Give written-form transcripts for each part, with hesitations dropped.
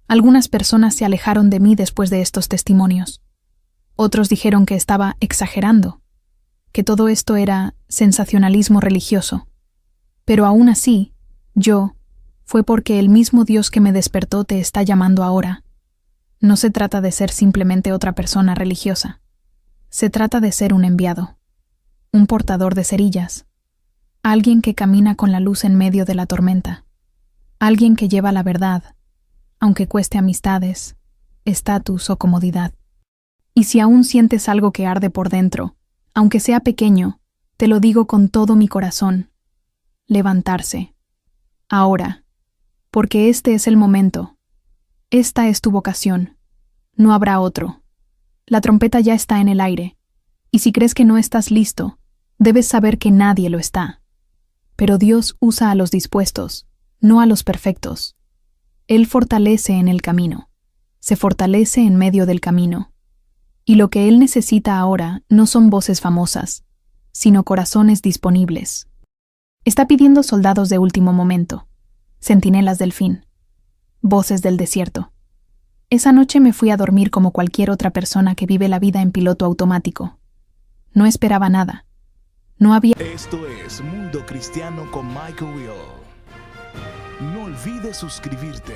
Algunas personas se alejaron de mí después de estos testimonios. Otros dijeron que estaba exagerando, que todo esto era sensacionalismo religioso. Pero aún así, fue porque el mismo Dios que me despertó te está llamando ahora. No se trata de ser simplemente otra persona religiosa. Se trata de ser un enviado, un portador de cerillas, alguien que camina con la luz en medio de la tormenta, alguien que lleva la verdad, aunque cueste amistades, estatus o comodidad. Y si aún sientes algo que arde por dentro, aunque sea pequeño, te lo digo con todo mi corazón: levantarse. Ahora, porque este es el momento. Esta es tu vocación. No habrá otro. La trompeta ya está en el aire, y si crees que no estás listo, debes saber que nadie lo está. Pero Dios usa a los dispuestos, no a los perfectos. Él fortalece en el camino, se fortalece en medio del camino. Y lo que Él necesita ahora no son voces famosas, sino corazones disponibles. Está pidiendo soldados de último momento, centinelas del fin, voces del desierto. Esa noche me fui a dormir como cualquier otra persona que vive la vida en piloto automático. No esperaba nada. No había... Esto es Mundo Cristiano con Michael Will. No olvides suscribirte.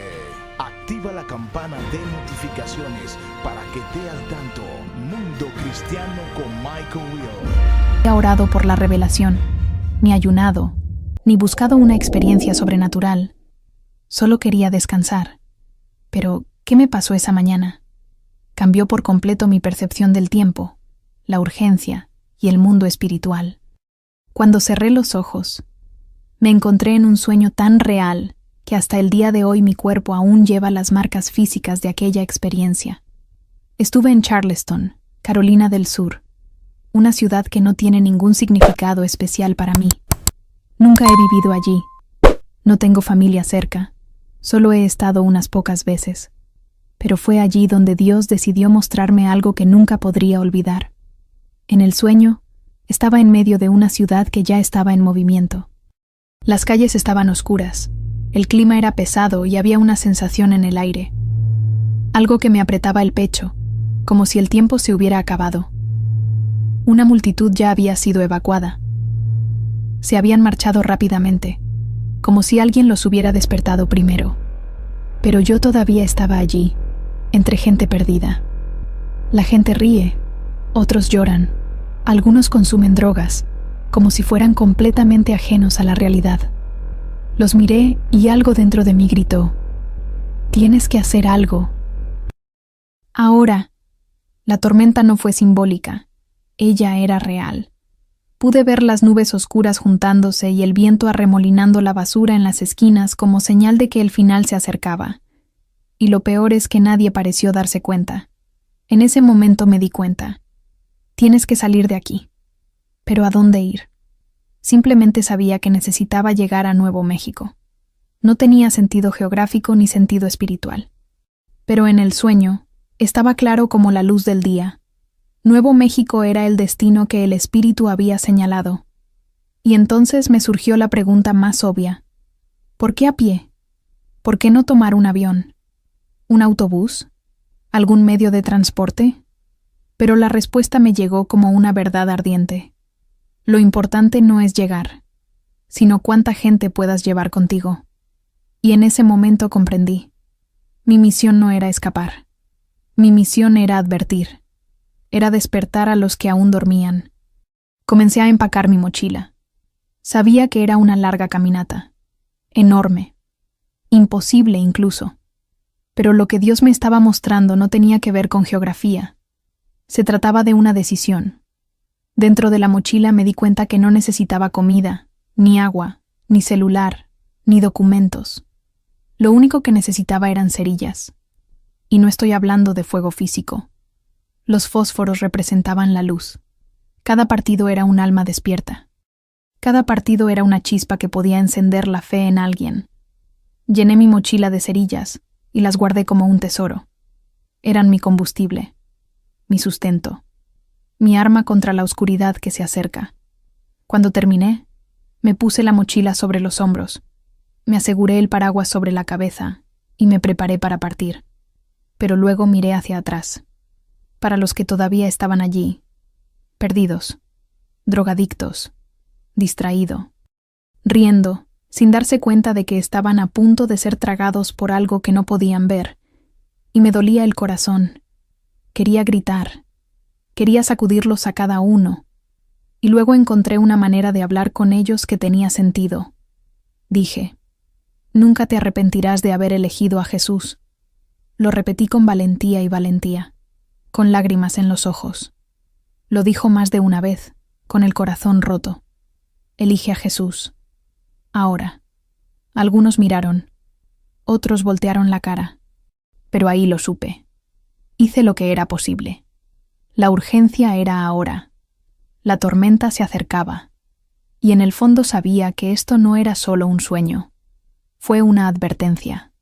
Activa la campana de notificaciones para que esté al tanto. Mundo Cristiano con Michael Will. He orado por la revelación, ni ayunado, ni buscado una experiencia sobrenatural. Solo quería descansar. Pero, ¿qué me pasó esa mañana? Cambió por completo mi percepción del tiempo, la urgencia y el mundo espiritual. Cuando cerré los ojos, me encontré en un sueño tan real que hasta el día de hoy mi cuerpo aún lleva las marcas físicas de aquella experiencia. Estuve en Charleston, Carolina del Sur, una ciudad que no tiene ningún significado especial para mí. Nunca he vivido allí. No tengo familia cerca. Solo he estado unas pocas veces. Pero fue allí donde Dios decidió mostrarme algo que nunca podría olvidar. En el sueño, estaba en medio de una ciudad que ya estaba en movimiento. Las calles estaban oscuras, el clima era pesado y había una sensación en el aire. Algo que me apretaba el pecho, como si el tiempo se hubiera acabado. Una multitud ya había sido evacuada. Se habían marchado rápidamente, como si alguien los hubiera despertado primero. Pero yo todavía estaba allí, entre gente perdida. La gente ríe, otros lloran, algunos consumen drogas, como si fueran completamente ajenos a la realidad. Los miré y algo dentro de mí gritó: «Tienes que hacer algo». Ahora, la tormenta no fue simbólica, ella era real. Pude ver las nubes oscuras juntándose y el viento arremolinando la basura en las esquinas como señal de que el final se acercaba. Y lo peor es que nadie pareció darse cuenta. En ese momento me di cuenta. Tienes que salir de aquí. ¿Pero a dónde ir? Simplemente sabía que necesitaba llegar a Nuevo México. No tenía sentido geográfico ni sentido espiritual. Pero en el sueño, estaba claro como la luz del día. Nuevo México era el destino que el Espíritu había señalado. Y entonces me surgió la pregunta más obvia. ¿Por qué a pie? ¿Por qué no tomar un avión? ¿Un autobús? ¿Algún medio de transporte? Pero la respuesta me llegó como una verdad ardiente. Lo importante no es llegar, sino cuánta gente puedas llevar contigo. Y en ese momento comprendí. Mi misión no era escapar. Mi misión era advertir. Era despertar a los que aún dormían. Comencé a empacar mi mochila. Sabía que era una larga caminata. Enorme. Imposible incluso. Pero lo que Dios me estaba mostrando no tenía que ver con geografía. Se trataba de una decisión. Dentro de la mochila me di cuenta que no necesitaba comida, ni agua, ni celular, ni documentos. Lo único que necesitaba eran cerillas. Y no estoy hablando de fuego físico. Los fósforos representaban la luz. Cada partido era un alma despierta. Cada partido era una chispa que podía encender la fe en alguien. Llené mi mochila de cerillas y las guardé como un tesoro. Eran mi combustible, mi sustento, mi arma contra la oscuridad que se acerca. Cuando terminé, me puse la mochila sobre los hombros, me aseguré el paraguas sobre la cabeza y me preparé para partir, pero luego miré hacia atrás, para los que todavía estaban allí, perdidos, drogadictos, distraído, riendo, sin darse cuenta de que estaban a punto de ser tragados por algo que no podían ver, y me dolía el corazón. Quería gritar, quería sacudirlos a cada uno, y luego encontré una manera de hablar con ellos que tenía sentido. Dije, «Nunca te arrepentirás de haber elegido a Jesús». Lo repetí con valentía y valentía, con lágrimas en los ojos. Lo dijo más de una vez, con el corazón roto. Elige a Jesús. Ahora. Algunos miraron, otros voltearon la cara, pero ahí lo supe. Hice lo que era posible. La urgencia era ahora. La tormenta se acercaba, y en el fondo sabía que esto no era solo un sueño. Fue una advertencia.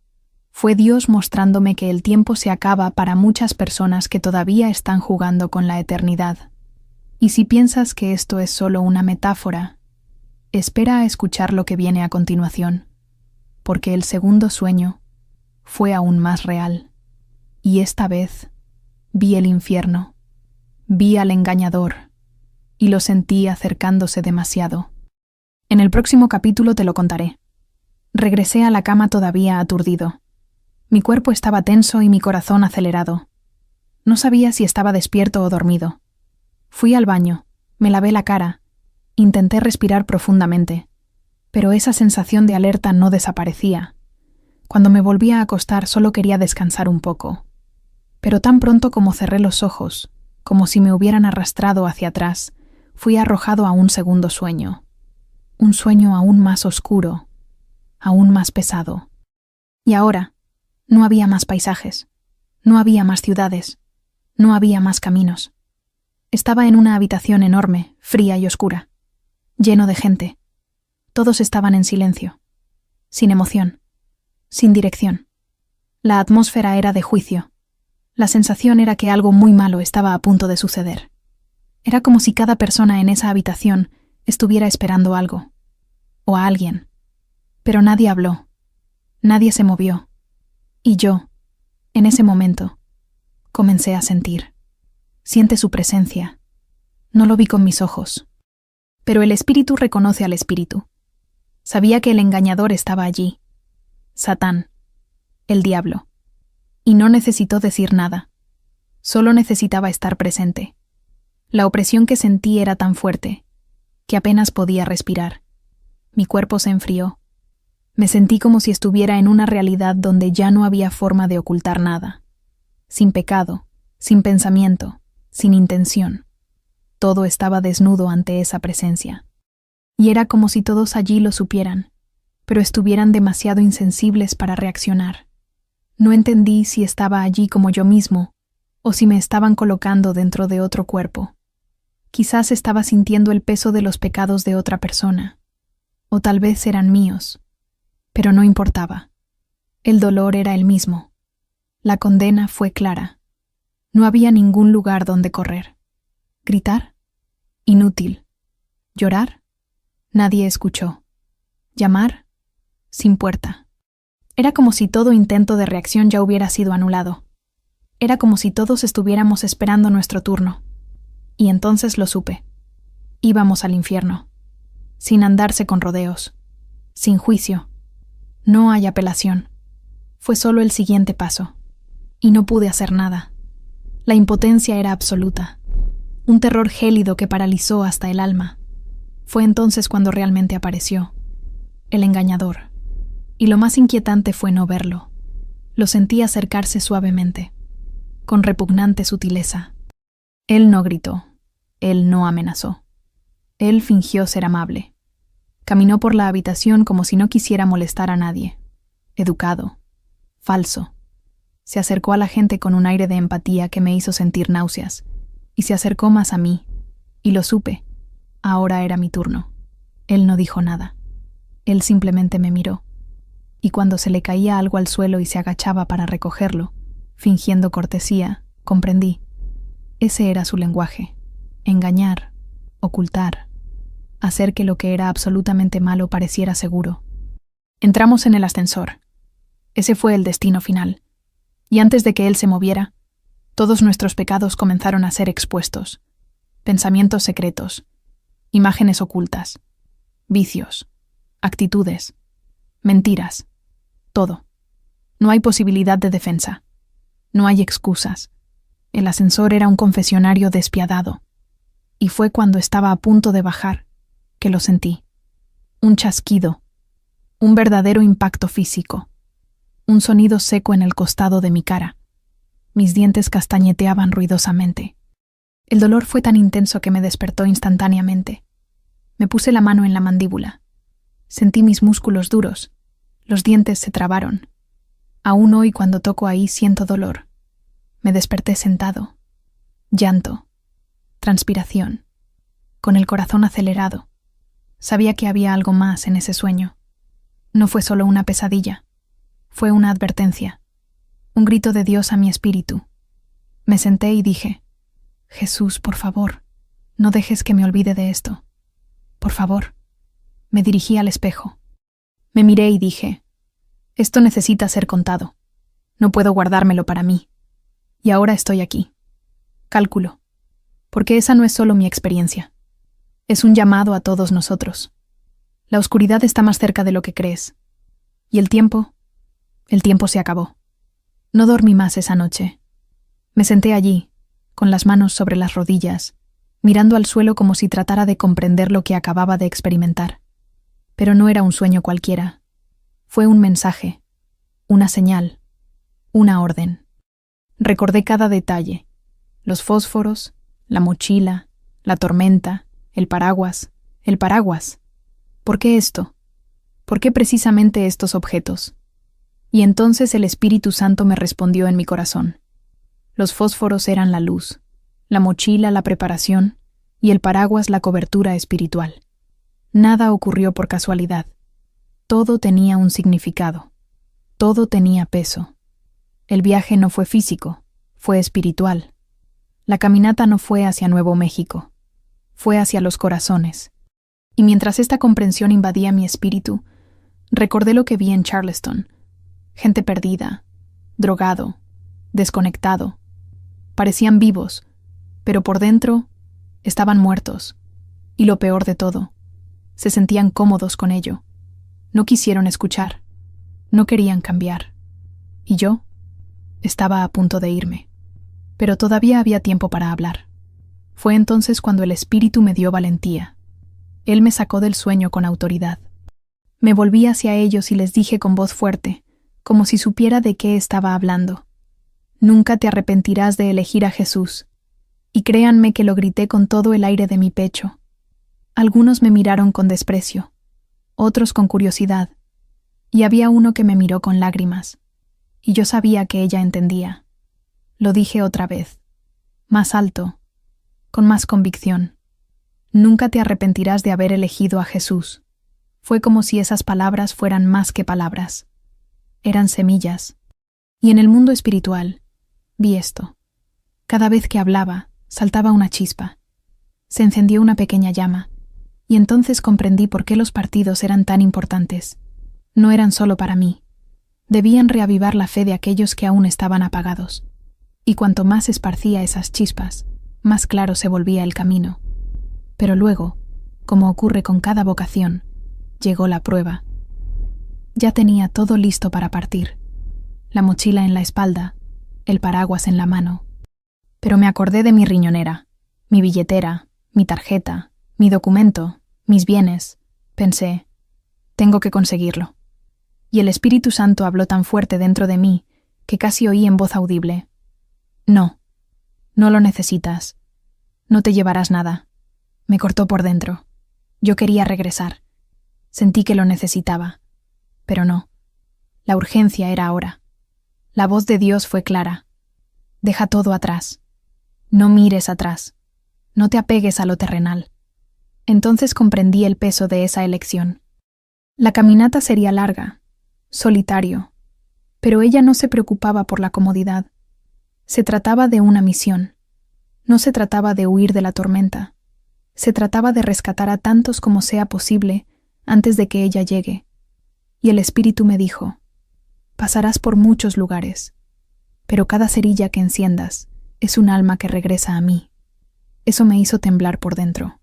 Fue Dios mostrándome que el tiempo se acaba para muchas personas que todavía están jugando con la eternidad. Y si piensas que esto es solo una metáfora, espera a escuchar lo que viene a continuación, porque el segundo sueño fue aún más real. Y esta vez vi el infierno, vi al engañador, y lo sentí acercándose demasiado. En el próximo capítulo te lo contaré. Regresé a la cama todavía aturdido. Mi cuerpo estaba tenso y mi corazón acelerado. No sabía si estaba despierto o dormido. Fui al baño, me lavé la cara, intenté respirar profundamente, pero esa sensación de alerta no desaparecía. Cuando me volví a acostar solo quería descansar un poco. Pero tan pronto como cerré los ojos, como si me hubieran arrastrado hacia atrás, fui arrojado a un segundo sueño. Un sueño aún más oscuro, aún más pesado. Y ahora, no había más paisajes, no había más ciudades, no había más caminos. Estaba en una habitación enorme, fría y oscura, lleno de gente. Todos estaban en silencio, sin emoción, sin dirección. La atmósfera era de juicio. La sensación era que algo muy malo estaba a punto de suceder. Era como si cada persona en esa habitación estuviera esperando algo, o a alguien. Pero nadie habló, nadie se movió. Y yo, en ese momento, comencé a sentir. Siente su presencia. No lo vi con mis ojos. Pero el espíritu reconoce al espíritu. Sabía que el engañador estaba allí. Satán, el diablo. Y no necesitó decir nada. Solo necesitaba estar presente. La opresión que sentí era tan fuerte que apenas podía respirar. Mi cuerpo se enfrió. Me sentí como si estuviera en una realidad donde ya no había forma de ocultar nada. Sin pecado, sin pensamiento, sin intención. Todo estaba desnudo ante esa presencia. Y era como si todos allí lo supieran, pero estuvieran demasiado insensibles para reaccionar. No entendí si estaba allí como yo mismo, o si me estaban colocando dentro de otro cuerpo. Quizás estaba sintiendo el peso de los pecados de otra persona, o tal vez eran míos, pero no importaba. El dolor era el mismo. La condena fue clara. No había ningún lugar donde correr. ¿Gritar? Inútil. ¿Llorar? Nadie escuchó. ¿Llamar? Sin puerta. Era como si todo intento de reacción ya hubiera sido anulado. Era como si todos estuviéramos esperando nuestro turno. Y entonces lo supe. Íbamos al infierno. Sin andarse con rodeos. Sin juicio. No hay apelación. Fue solo el siguiente paso. Y no pude hacer nada. La impotencia era absoluta. Un terror gélido que paralizó hasta el alma. Fue entonces cuando realmente apareció. El engañador. Y lo más inquietante fue no verlo. Lo sentí acercarse suavemente, con repugnante sutileza. Él no gritó. Él no amenazó. Él fingió ser amable. Caminó por la habitación como si no quisiera molestar a nadie. Educado. Falso. Se acercó a la gente con un aire de empatía que me hizo sentir náuseas, y se acercó más a mí, y lo supe. Ahora era mi turno. Él no dijo nada. Él simplemente me miró, y cuando se le caía algo al suelo y se agachaba para recogerlo, fingiendo cortesía, comprendí. Ese era su lenguaje. Engañar, ocultar, hacer que lo que era absolutamente malo pareciera seguro. Entramos en el ascensor. Ese fue el destino final. Y antes de que Él se moviera, todos nuestros pecados comenzaron a ser expuestos. Pensamientos secretos, imágenes ocultas, vicios, actitudes, mentiras, todo. No hay posibilidad de defensa. No hay excusas. El ascensor era un confesionario despiadado. Y fue cuando estaba a punto de bajar que lo sentí. Un chasquido, un verdadero impacto físico, un sonido seco en el costado de mi cara. Mis dientes castañeteaban ruidosamente. El dolor fue tan intenso que me despertó instantáneamente. Me puse la mano en la mandíbula. Sentí mis músculos duros. Los dientes se trabaron. Aún hoy cuando toco ahí siento dolor. Me desperté sentado. Llanto. Transpiración. Con el corazón acelerado. Sabía que había algo más en ese sueño. No fue solo una pesadilla. Fue una advertencia. Un grito de Dios a mi espíritu. Me senté y dije: Jesús, por favor, no dejes que me olvide de esto. Por favor. Me dirigí al espejo. Me miré y dije: esto necesita ser contado. No puedo guardármelo para mí. Y ahora estoy aquí. Cálculo. Porque esa no es solo mi experiencia. Es un llamado a todos nosotros. La oscuridad está más cerca de lo que crees. Y el tiempo se acabó. No dormí más esa noche. Me senté allí, con las manos sobre las rodillas, mirando al suelo como si tratara de comprender lo que acababa de experimentar. Pero no era un sueño cualquiera. Fue un mensaje, una señal, una orden. Recordé cada detalle: los fósforos, la mochila, la tormenta, el paraguas. ¿Por qué esto? ¿Por qué precisamente estos objetos? Y entonces el Espíritu Santo me respondió en mi corazón. Los fósforos eran la luz, la mochila la preparación y el paraguas la cobertura espiritual. Nada ocurrió por casualidad. Todo tenía un significado. Todo tenía peso. El viaje no fue físico, fue espiritual. La caminata no fue hacia Nuevo México, fue hacia los corazones. Y mientras esta comprensión invadía mi espíritu, recordé lo que vi en Charleston. Gente perdida, drogado, desconectado. Parecían vivos, pero por dentro estaban muertos. Y lo peor de todo, se sentían cómodos con ello. No quisieron escuchar, no querían cambiar. Y yo estaba a punto de irme. Pero todavía había tiempo para hablar. Fue entonces cuando el Espíritu me dio valentía. Él me sacó del sueño con autoridad. Me volví hacia ellos y les dije con voz fuerte, como si supiera de qué estaba hablando: nunca te arrepentirás de elegir a Jesús. Y créanme que lo grité con todo el aire de mi pecho. Algunos me miraron con desprecio, otros con curiosidad, y había uno que me miró con lágrimas, y yo sabía que ella entendía. Lo dije otra vez, más alto, con más convicción: nunca te arrepentirás de haber elegido a Jesús. Fue como si esas palabras fueran más que palabras. Eran semillas. Y en el mundo espiritual, vi esto. Cada vez que hablaba, saltaba una chispa. Se encendió una pequeña llama, y entonces comprendí por qué los partidos eran tan importantes. No eran solo para mí. Debían reavivar la fe de aquellos que aún estaban apagados. Y cuanto más esparcía esas chispas, más claro se volvía el camino. Pero luego, como ocurre con cada vocación, llegó la prueba. Ya tenía todo listo para partir. La mochila en la espalda, el paraguas en la mano. Pero me acordé de mi riñonera, mi billetera, mi tarjeta, mi documento, mis bienes. Pensé, tengo que conseguirlo. Y el Espíritu Santo habló tan fuerte dentro de mí que casi oí en voz audible: no, no lo necesitas. No te llevarás nada. Me cortó por dentro. Yo quería regresar. Sentí que lo necesitaba. Pero no. La urgencia era ahora. La voz de Dios fue clara: deja todo atrás. No mires atrás. No te apegues a lo terrenal. Entonces comprendí el peso de esa elección. La caminata sería larga, solitario, pero ella no se preocupaba por la comodidad. Se trataba de una misión. No se trataba de huir de la tormenta. Se trataba de rescatar a tantos como sea posible antes de que ella llegue. Y el Espíritu me dijo: Pasarás por muchos lugares, pero cada cerilla que enciendas es un alma que regresa a mí. Eso me hizo temblar por dentro.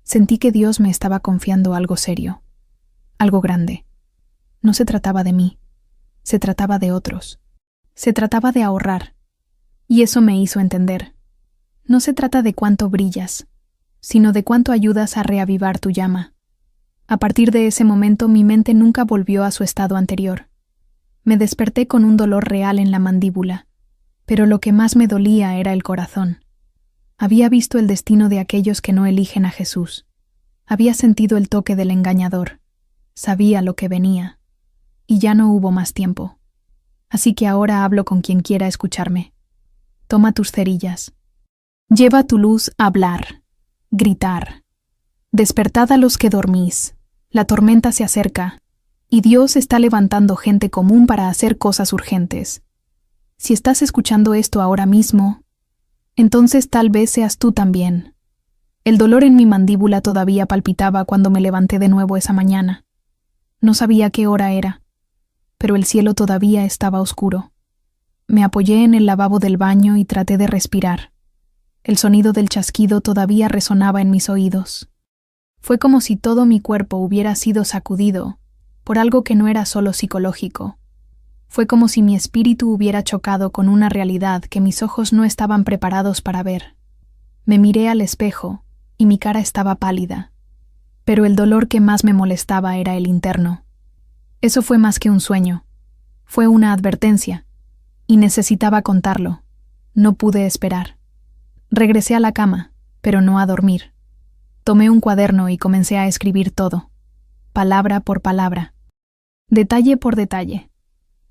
Sentí que Dios me estaba confiando algo serio, algo grande. No se trataba de mí, se trataba de otros. Se trataba de ahorrar, y eso me hizo entender. No se trata de cuánto brillas, sino de cuánto ayudas a reavivar tu llama. A partir de ese momento mi mente nunca volvió a su estado anterior. Me desperté con un dolor real en la mandíbula, pero lo que más me dolía era el corazón. Había visto el destino de aquellos que no eligen a Jesús. Había sentido el toque del engañador. Sabía lo que venía. Y ya no hubo más tiempo. Así que ahora hablo con quien quiera escucharme. Toma tus cerillas. Lleva tu luz a hablar, gritar. Despertad a los que dormís. La tormenta se acerca, y Dios está levantando gente común para hacer cosas urgentes. Si estás escuchando esto ahora mismo, entonces tal vez seas tú también. El dolor en mi mandíbula todavía palpitaba cuando me levanté de nuevo esa mañana. No sabía qué hora era, pero el cielo todavía estaba oscuro. Me apoyé en el lavabo del baño y traté de respirar. El sonido del chasquido todavía resonaba en mis oídos. Fue como si todo mi cuerpo hubiera sido sacudido por algo que no era solo psicológico. Fue como si mi espíritu hubiera chocado con una realidad que mis ojos no estaban preparados para ver. Me miré al espejo y mi cara estaba pálida, pero el dolor que más me molestaba era el interno. Eso fue más que un sueño. Fue una advertencia, y necesitaba contarlo. No pude esperar. Regresé a la cama, pero no a dormir. Tomé un cuaderno y comencé a escribir todo, palabra por palabra, detalle por detalle.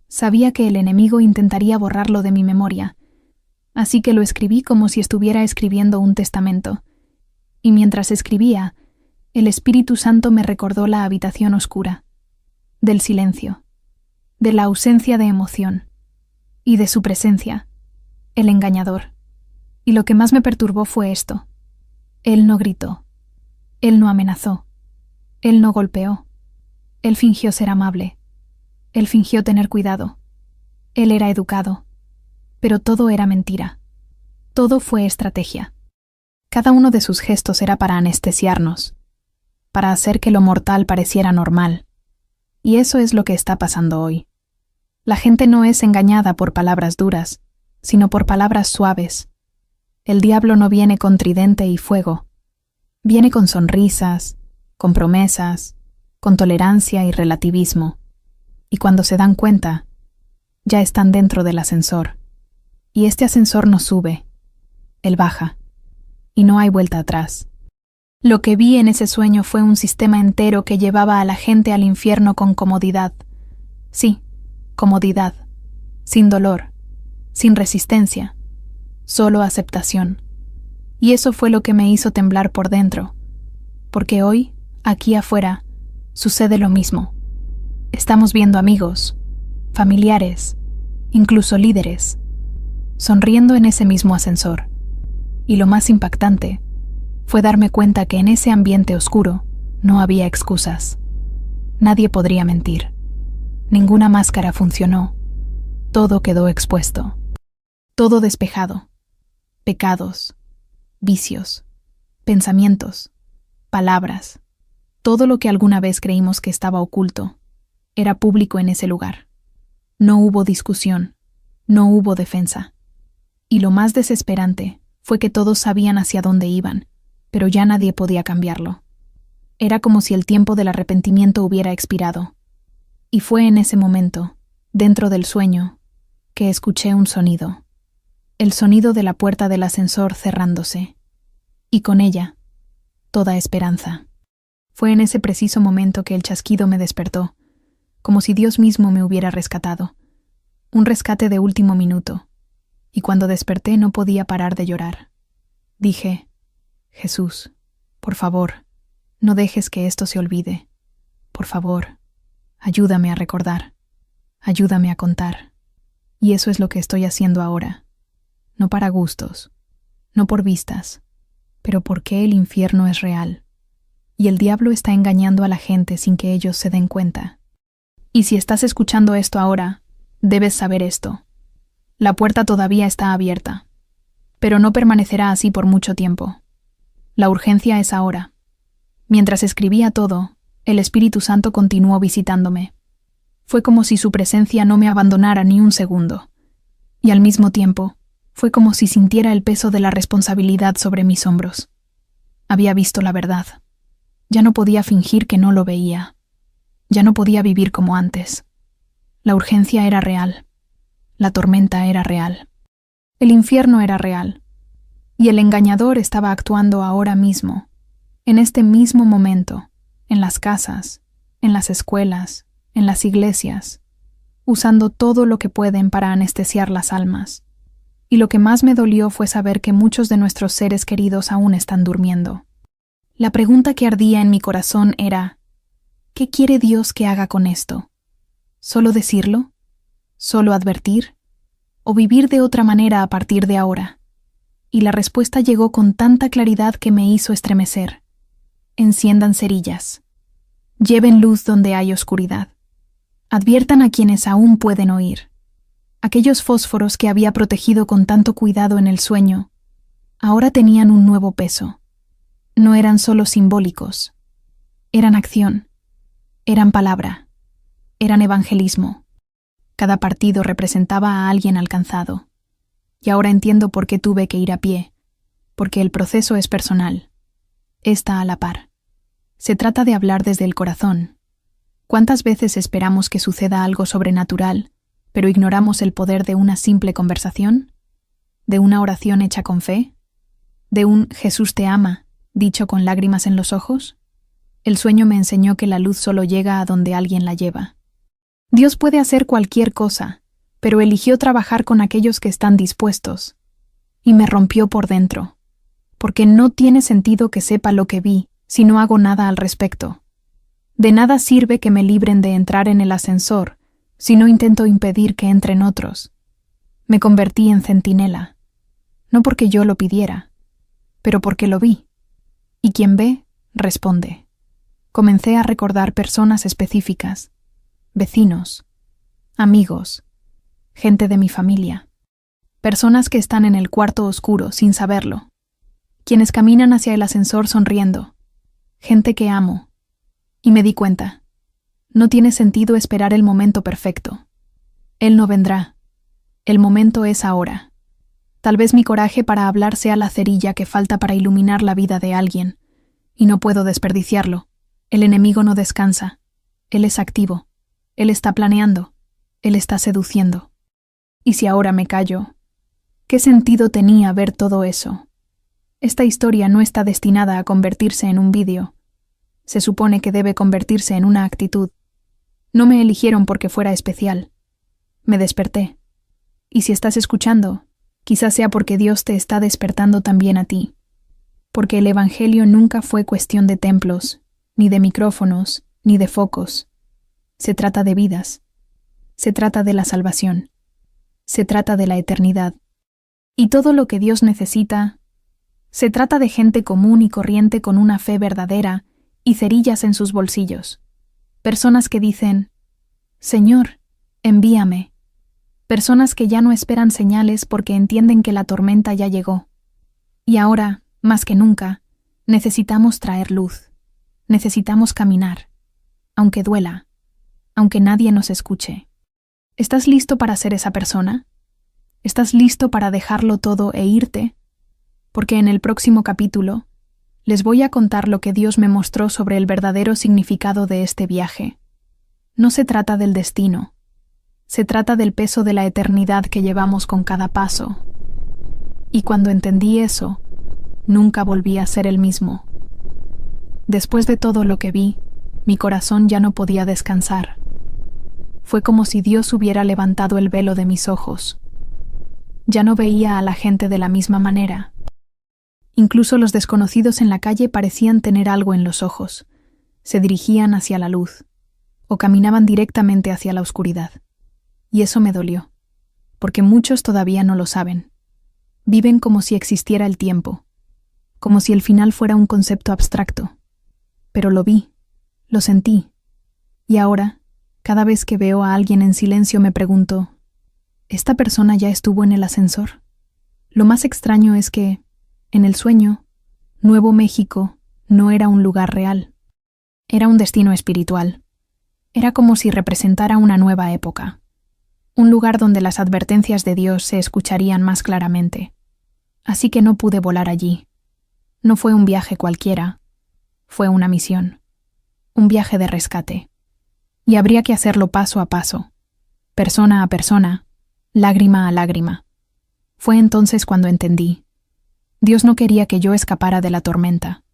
Sabía que el enemigo intentaría borrarlo de mi memoria, así que lo escribí como si estuviera escribiendo un testamento. Y mientras escribía, el Espíritu Santo me recordó la habitación oscura, del silencio, de la ausencia de emoción, y de su presencia, el engañador. Y lo que más me perturbó fue esto. Él no gritó. Él no amenazó. Él no golpeó. Él fingió ser amable. Él fingió tener cuidado. Él era educado. Pero todo era mentira. Todo fue estrategia. Cada uno de sus gestos era para anestesiarnos, para hacer que lo mortal pareciera normal. Y eso es lo que está pasando hoy. La gente no es engañada por palabras duras, sino por palabras suaves. El diablo no viene con tridente y fuego. Viene con sonrisas, con promesas, con tolerancia y relativismo. Y cuando se dan cuenta, ya están dentro del ascensor. Y este ascensor no sube, él baja. Y no hay vuelta atrás. Lo que vi en ese sueño fue un sistema entero que llevaba a la gente al infierno con comodidad. Sí, comodidad. Sin dolor, sin resistencia, solo aceptación. Y eso fue lo que me hizo temblar por dentro. Porque hoy, aquí afuera, sucede lo mismo. Estamos viendo amigos, familiares, incluso líderes, sonriendo en ese mismo ascensor. Y lo más impactante fue darme cuenta que en ese ambiente oscuro no había excusas. Nadie podría mentir. Ninguna máscara funcionó. Todo quedó expuesto. Todo despejado. Pecados, vicios, pensamientos, palabras. Todo lo que alguna vez creímos que estaba oculto era público en ese lugar. No hubo discusión, no hubo defensa. Y lo más desesperante fue que todos sabían hacia dónde iban, pero ya nadie podía cambiarlo. Era como si el tiempo del arrepentimiento hubiera expirado. Y fue en ese momento, dentro del sueño, que escuché un sonido. El sonido de la puerta del ascensor cerrándose. Y con ella, toda esperanza. Fue en ese preciso momento que el chasquido me despertó, como si Dios mismo me hubiera rescatado. Un rescate de último minuto. Y cuando desperté no podía parar de llorar. Dije, Jesús, por favor, no dejes que esto se olvide. Por favor, ayúdame a recordar. Ayúdame a contar. Y eso es lo que estoy haciendo ahora. No para gustos, no por vistas, pero porque el infierno es real. Y el diablo está engañando a la gente sin que ellos se den cuenta. Y si estás escuchando esto ahora, Debes saber esto. La puerta todavía está abierta, pero no permanecerá así por mucho tiempo. La urgencia es ahora. Mientras escribía todo, el Espíritu Santo continuó visitándome. Fue como si su presencia no me abandonara ni un segundo. Y al mismo tiempo, fue como si sintiera el peso de la responsabilidad sobre mis hombros. Había visto la verdad. Ya no podía fingir que no lo veía. Ya no podía vivir como antes. La urgencia era real. La tormenta era real. El infierno era real. Y el engañador estaba actuando ahora mismo, en este mismo momento, en las casas, en las escuelas, en las iglesias, usando todo lo que pueden para anestesiar las almas. Y lo que más me dolió fue saber que muchos de nuestros seres queridos aún están durmiendo. La pregunta que ardía en mi corazón era, ¿qué quiere Dios que haga con esto? ¿Solo decirlo? ¿Solo advertir? ¿O vivir de otra manera a partir de ahora? Y la respuesta llegó con tanta claridad que me hizo estremecer. Enciendan cerillas. Lleven luz donde hay oscuridad. Adviertan a quienes aún pueden oír. Aquellos fósforos que había protegido con tanto cuidado en el sueño, ahora tenían un nuevo peso. No eran solo simbólicos. Eran acción. Eran palabra. Eran evangelismo. Cada partido representaba a alguien alcanzado. Y ahora entiendo por qué tuve que ir a pie. Porque el proceso es personal. Está a la par. Se trata de hablar desde el corazón. ¿Cuántas veces esperamos que suceda algo sobrenatural, pero ignoramos el poder de una simple conversación? ¿De una oración hecha con fe? ¿De un Jesús te ama, dicho con lágrimas en los ojos? El sueño me enseñó que la luz solo llega a donde alguien la lleva. Dios puede hacer cualquier cosa, pero eligió trabajar con aquellos que están dispuestos. Y me rompió por dentro, porque no tiene sentido que sepa lo que vi si no hago nada al respecto. De nada sirve que me libren de entrar en el ascensor si no intento impedir que entren otros. Me convertí en centinela, no porque yo lo pidiera, pero porque lo vi. Y quien ve, responde. Comencé a recordar personas específicas, vecinos, amigos, gente de mi familia, personas que están en el cuarto oscuro sin saberlo, quienes caminan hacia el ascensor sonriendo, gente que amo. Y me di cuenta, no tiene sentido esperar el momento perfecto. Él no vendrá. El momento es ahora. Tal vez mi coraje para hablar sea la cerilla que falta para iluminar la vida de alguien, y no puedo desperdiciarlo. El enemigo no descansa. Él es activo. Él está planeando. Él está seduciendo. Y si ahora me callo, ¿qué sentido tenía ver todo eso? Esta historia no está destinada a convertirse en un vídeo. Se supone que debe convertirse en una actitud. No me eligieron porque fuera especial. Me desperté. Y si estás escuchando, quizás sea porque Dios te está despertando también a ti. Porque el Evangelio nunca fue cuestión de templos, ni de micrófonos, ni de focos. Se trata de vidas. Se trata de la salvación. Se trata de la eternidad. Y todo lo que Dios necesita, se trata de gente común y corriente con una fe verdadera y cerillas en sus bolsillos. Personas que dicen, Señor, envíame. Personas que ya no esperan señales porque entienden que la tormenta ya llegó. Y ahora, más que nunca, necesitamos traer luz. Necesitamos caminar, aunque duela, aunque nadie nos escuche. ¿Estás listo para ser esa persona? ¿Estás listo para dejarlo todo e irte? Porque en el próximo capítulo les voy a contar lo que Dios me mostró sobre el verdadero significado de este viaje. No se trata del destino. Se trata del peso de la eternidad que llevamos con cada paso. Y cuando entendí eso, nunca volví a ser el mismo. Después de todo lo que vi, mi corazón ya no podía descansar. Fue como si Dios hubiera levantado el velo de mis ojos. Ya no veía a la gente de la misma manera. Incluso los desconocidos en la calle parecían tener algo en los ojos. Se dirigían hacia la luz, o caminaban directamente hacia la oscuridad. Y eso me dolió, porque muchos todavía no lo saben. Viven como si existiera el tiempo, como si el final fuera un concepto abstracto. Pero lo vi, lo sentí, y ahora, Cada vez que veo a alguien en silencio me pregunto, ¿esta persona ya estuvo en el ascensor? Lo más extraño es que, en el sueño, Nuevo México no era un lugar real. Era un destino espiritual. Era como si representara una nueva época. Un lugar donde las advertencias de Dios se escucharían más claramente. Así que no pude volar allí. No fue un viaje cualquiera. Fue una misión. Un viaje de rescate. Y habría que hacerlo paso a paso, persona a persona, lágrima a lágrima. Fue entonces cuando entendí. Dios no quería que yo escapara de la tormenta.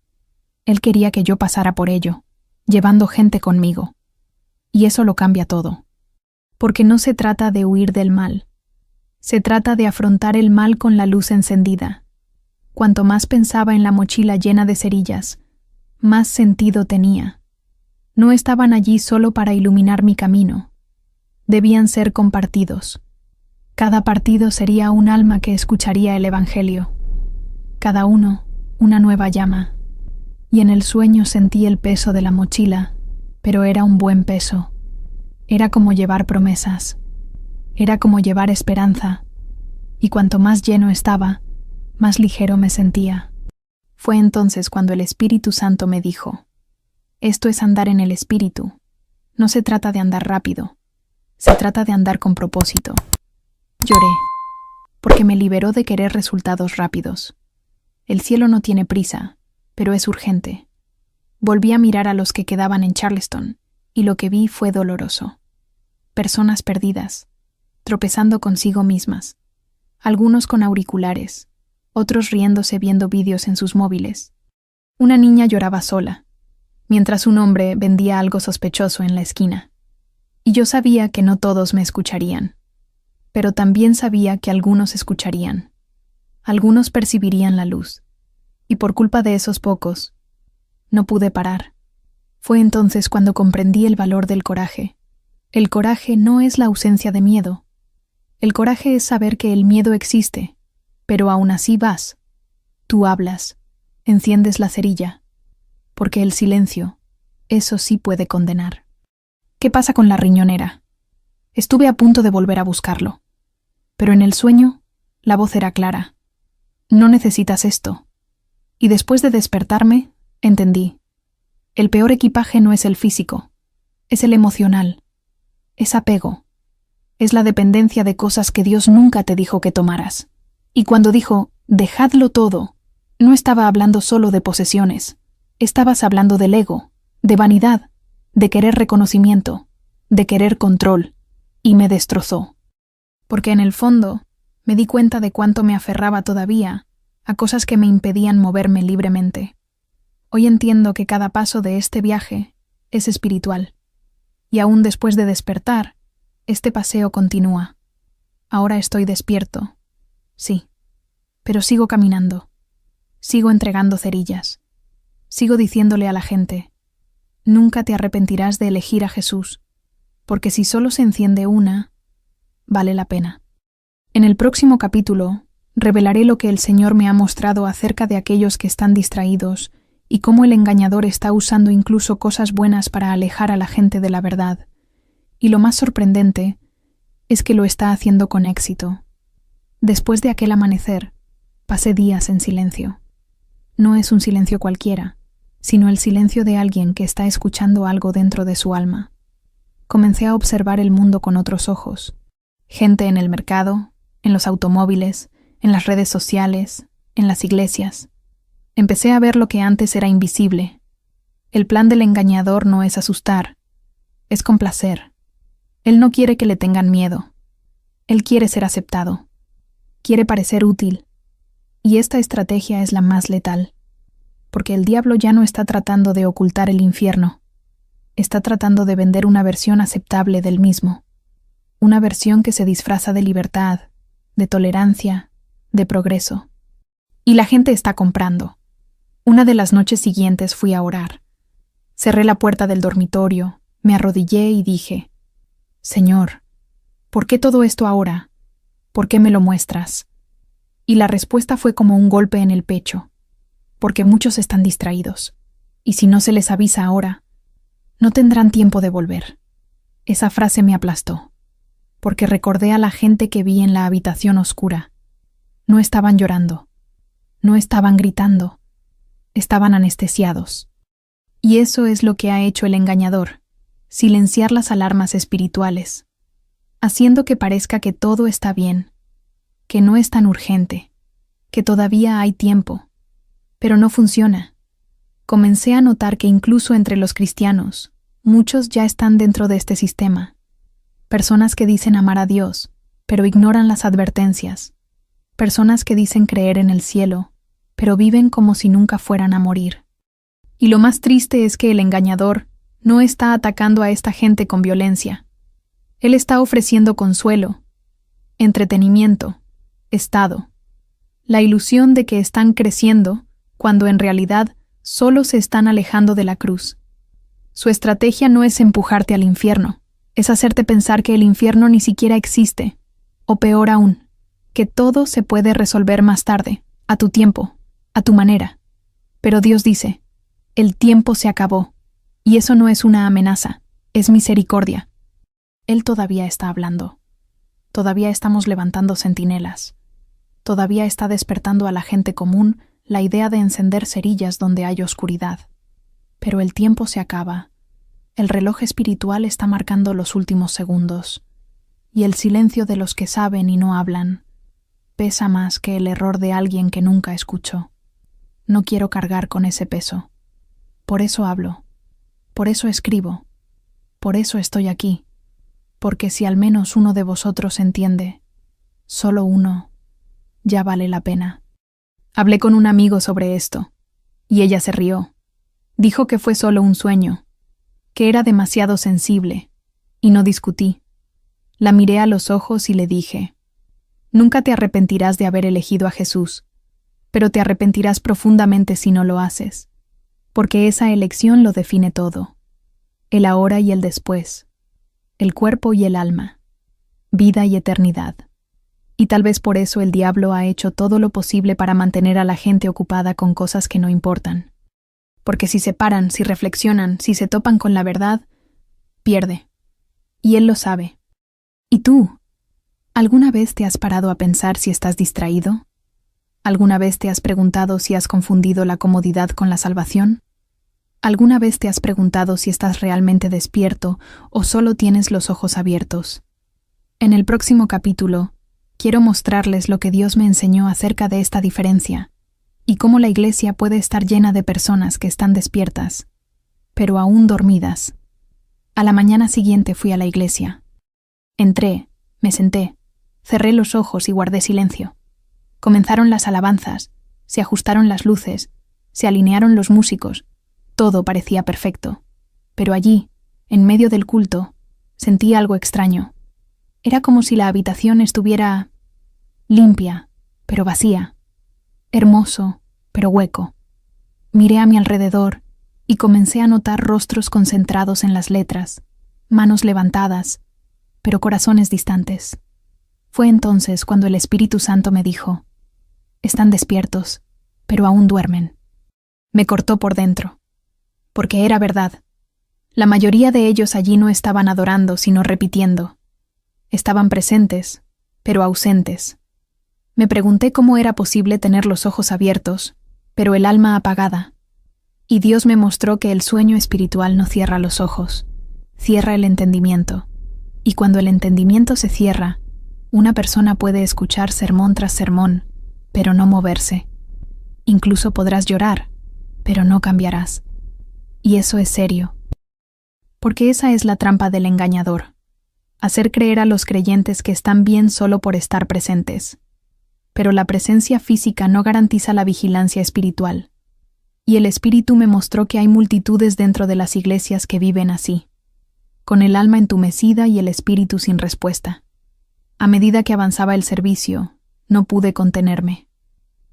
Él quería que yo pasara por ello, llevando gente conmigo. Y eso lo cambia todo. Porque no se trata de huir del mal. Se trata de afrontar el mal con la luz encendida. Cuanto más pensaba en la mochila llena de cerillas, más sentido tenía. No estaban allí solo para iluminar mi camino. Debían ser compartidos. Cada partido sería un alma que escucharía el Evangelio. Cada uno, una nueva llama. Y en el sueño sentí el peso de la mochila, pero era un buen peso. Era como llevar promesas. Era como llevar esperanza. Y cuanto más lleno estaba, más ligero me sentía. Fue entonces cuando el Espíritu Santo me dijo, esto es andar en el Espíritu. No se trata de andar rápido. Se trata de andar con propósito. Lloré, porque me liberó de querer resultados rápidos. El cielo no tiene prisa, pero es urgente. Volví a mirar a los que quedaban en Charleston, y lo que vi fue doloroso. Personas perdidas, tropezando consigo mismas. Algunos con auriculares, otros riéndose viendo vídeos en sus móviles. Una niña lloraba sola, mientras un hombre vendía algo sospechoso en la esquina. Y yo sabía que no todos me escucharían, pero también sabía que algunos escucharían. Algunos percibirían la luz, y por culpa de esos pocos, no pude parar. Fue entonces cuando comprendí el valor del coraje. El coraje no es la ausencia de miedo. El coraje es saber que el miedo existe, pero aún así vas. Tú hablas, enciendes la cerilla, porque el silencio, eso sí puede condenar. ¿Qué pasa con la riñonera? Estuve a punto de volver a buscarlo, pero en el sueño, la voz era clara. No necesitas esto. Y después de despertarme, entendí. El peor equipaje no es el físico, es el emocional, es apego, es la dependencia de cosas que Dios nunca te dijo que tomaras. Y cuando dijo, dejadlo todo, no estaba hablando solo de posesiones, estabas hablando del ego, de vanidad, de querer reconocimiento, de querer control, y me destrozó. Porque en el fondo, me di cuenta de cuánto me aferraba todavía a cosas que me impedían moverme libremente. Hoy entiendo que cada paso de este viaje es espiritual, y aún después de despertar, este paseo continúa. Ahora estoy despierto, sí, pero sigo caminando, sigo entregando cerillas, sigo diciéndole a la gente, nunca te arrepentirás de elegir a Jesús, porque si solo se enciende una, vale la pena. En el próximo capítulo, revelaré lo que el Señor me ha mostrado acerca de aquellos que están distraídos y cómo el engañador está usando incluso cosas buenas para alejar a la gente de la verdad. Y lo más sorprendente es que lo está haciendo con éxito. Después de aquel amanecer, pasé días en silencio. No es un silencio cualquiera, sino el silencio de alguien que está escuchando algo dentro de su alma. Comencé a observar el mundo con otros ojos. Gente en el mercado, en los automóviles, en las redes sociales, en las iglesias. Empecé a ver lo que antes era invisible. El plan del engañador no es asustar, es complacer. Él no quiere que le tengan miedo. Él quiere ser aceptado. Quiere parecer útil. Y esta estrategia es la más letal. Porque el diablo ya no está tratando de ocultar el infierno. Está tratando de vender una versión aceptable del mismo. Una versión que se disfraza de libertad, de tolerancia, de progreso. Y la gente está comprando. Una de las noches siguientes fui a orar. Cerré la puerta del dormitorio, me arrodillé y dije, Señor, ¿por qué todo esto ahora? ¿Por qué me lo muestras? Y la respuesta fue como un golpe en el pecho, porque muchos están distraídos, y si no se les avisa ahora, no tendrán tiempo de volver. Esa frase me aplastó, porque recordé a la gente que vi en la habitación oscura. No estaban llorando, no estaban gritando, estaban anestesiados. Y eso es lo que ha hecho el engañador, silenciar las alarmas espirituales, haciendo que parezca que todo está bien, que no es tan urgente, que todavía hay tiempo. Pero no funciona. Comencé a notar que incluso entre los cristianos, muchos ya están dentro de este sistema. Personas que dicen amar a Dios, pero ignoran las advertencias. Personas que dicen creer en el cielo, pero viven como si nunca fueran a morir. Y lo más triste es que el engañador no está atacando a esta gente con violencia. Él está ofreciendo consuelo, entretenimiento, estado, la ilusión de que están creciendo cuando en realidad solo se están alejando de la cruz. Su estrategia no es empujarte al infierno, es hacerte pensar que el infierno ni siquiera existe, o peor aún, que todo se puede resolver más tarde, a tu tiempo, a tu manera. Pero Dios dice, el tiempo se acabó, y eso no es una amenaza, es misericordia. Él todavía está hablando. Todavía estamos levantando centinelas. Todavía está despertando a la gente común la idea de encender cerillas donde hay oscuridad. Pero el tiempo se acaba. El reloj espiritual está marcando los últimos segundos. Y el silencio de los que saben y no hablan pesa más que el error de alguien que nunca escuchó. No quiero cargar con ese peso. Por eso hablo. Por eso escribo. Por eso estoy aquí. Porque si al menos uno de vosotros entiende, solo uno, ya vale la pena. Hablé con un amigo sobre esto, y ella se rió. Dijo que fue solo un sueño, que era demasiado sensible, y no discutí. La miré a los ojos y le dije, nunca te arrepentirás de haber elegido a Jesús, pero te arrepentirás profundamente si no lo haces, porque esa elección lo define todo, el ahora y el después, el cuerpo y el alma, vida y eternidad. Y tal vez por eso el diablo ha hecho todo lo posible para mantener a la gente ocupada con cosas que no importan. Porque si se paran, si reflexionan, si se topan con la verdad, pierde. Y él lo sabe. ¿Y tú? ¿Alguna vez te has parado a pensar si estás distraído? ¿Alguna vez te has preguntado si has confundido la comodidad con la salvación? ¿Alguna vez te has preguntado si estás realmente despierto o solo tienes los ojos abiertos? En el próximo capítulo, quiero mostrarles lo que Dios me enseñó acerca de esta diferencia y cómo la iglesia puede estar llena de personas que están despiertas, pero aún dormidas. A la mañana siguiente fui a la iglesia. Entré, me senté, cerré los ojos y guardé silencio. Comenzaron las alabanzas, se ajustaron las luces, se alinearon los músicos, todo parecía perfecto. Pero allí, en medio del culto, sentí algo extraño. Era como si la habitación estuviera limpia, pero vacía, hermoso, pero hueco. Miré a mi alrededor y comencé a notar rostros concentrados en las letras, manos levantadas, pero corazones distantes. Fue entonces cuando el Espíritu Santo me dijo, están despiertos, pero aún duermen. Me cortó por dentro, porque era verdad. La mayoría de ellos allí no estaban adorando, sino repitiendo. Estaban presentes, pero ausentes. Me pregunté cómo era posible tener los ojos abiertos, pero el alma apagada. Y Dios me mostró que el sueño espiritual no cierra los ojos, cierra el entendimiento. Y cuando el entendimiento se cierra, una persona puede escuchar sermón tras sermón, pero no moverse. Incluso podrás llorar, pero no cambiarás. Y eso es serio. Porque esa es la trampa del engañador. Hacer creer a los creyentes que están bien solo por estar presentes. Pero la presencia física no garantiza la vigilancia espiritual. Y el Espíritu me mostró que hay multitudes dentro de las iglesias que viven así, con el alma entumecida y el espíritu sin respuesta. A medida que avanzaba el servicio, no pude contenerme.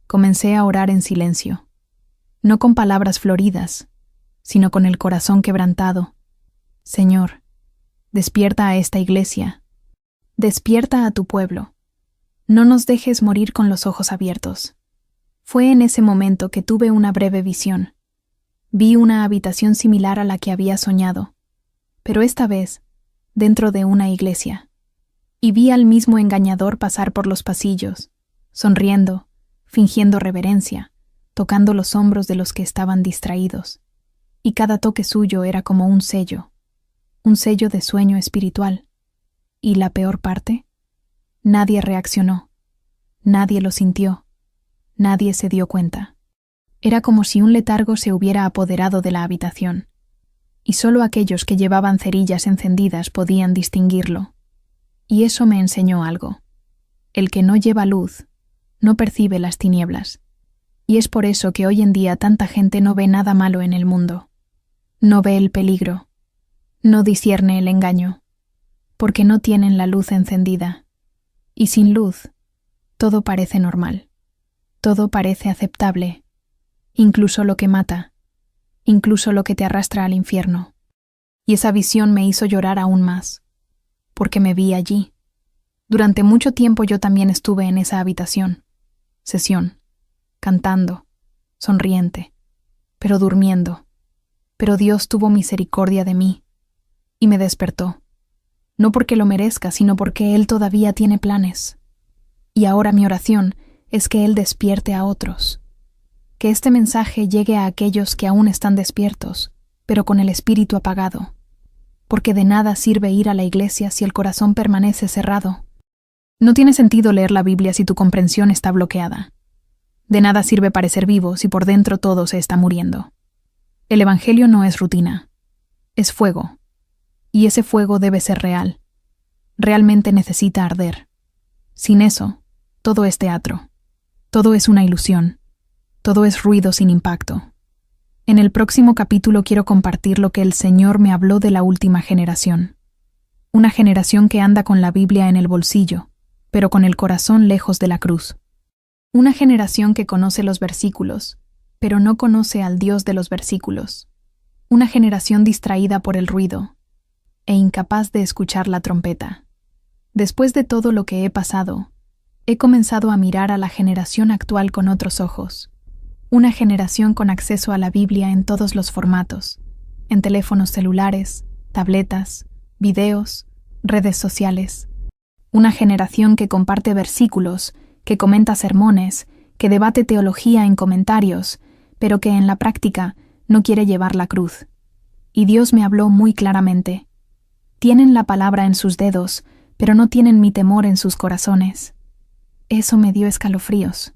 Comencé a orar en silencio, no con palabras floridas, sino con el corazón quebrantado. Señor, despierta a esta iglesia, despierta a tu pueblo. No nos dejes morir con los ojos abiertos. Fue en ese momento que tuve una breve visión. Vi una habitación similar a la que había soñado, pero esta vez dentro de una iglesia, y vi al mismo engañador pasar por los pasillos, sonriendo, fingiendo reverencia, tocando los hombros de los que estaban distraídos, y cada toque suyo era como un sello de sueño espiritual. ¿Y la peor parte? Nadie reaccionó, nadie lo sintió, nadie se dio cuenta. Era como si un letargo se hubiera apoderado de la habitación, y solo aquellos que llevaban cerillas encendidas podían distinguirlo. Y eso me enseñó algo. El que no lleva luz no percibe las tinieblas, y es por eso que hoy en día tanta gente no ve nada malo en el mundo. No ve el peligro, no discierne el engaño, porque no tienen la luz encendida. Y sin luz, todo parece normal, todo parece aceptable, incluso lo que mata, incluso lo que te arrastra al infierno. Y esa visión me hizo llorar aún más, porque me vi allí. Durante mucho tiempo yo también estuve en esa sesión, cantando, sonriente, pero durmiendo. Pero Dios tuvo misericordia de mí y me despertó, no porque lo merezca, sino porque Él todavía tiene planes. Y ahora mi oración es que Él despierte a otros, que este mensaje llegue a aquellos que aún están despiertos, pero con el espíritu apagado, porque de nada sirve ir a la iglesia si el corazón permanece cerrado. No tiene sentido leer la Biblia si tu comprensión está bloqueada. De nada sirve parecer vivo si por dentro todo se está muriendo. El Evangelio no es rutina, es fuego, y ese fuego debe ser real. Realmente necesita arder. Sin eso, todo es teatro, todo es una ilusión, todo es ruido sin impacto. En el próximo capítulo quiero compartir lo que el Señor me habló de la última generación. Una generación que anda con la Biblia en el bolsillo, pero con el corazón lejos de la cruz. Una generación que conoce los versículos, pero no conoce al Dios de los versículos. Una generación distraída por el ruido e incapaz de escuchar la trompeta. Después de todo lo que he pasado, he comenzado a mirar a la generación actual con otros ojos. Una generación con acceso a la Biblia en todos los formatos, en teléfonos celulares, tabletas, videos, redes sociales. Una generación que comparte versículos, que comenta sermones, que debate teología en comentarios, pero que en la práctica no quiere llevar la cruz. Y Dios me habló muy claramente. Tienen la palabra en sus dedos, pero no tienen mi temor en sus corazones. Eso me dio escalofríos,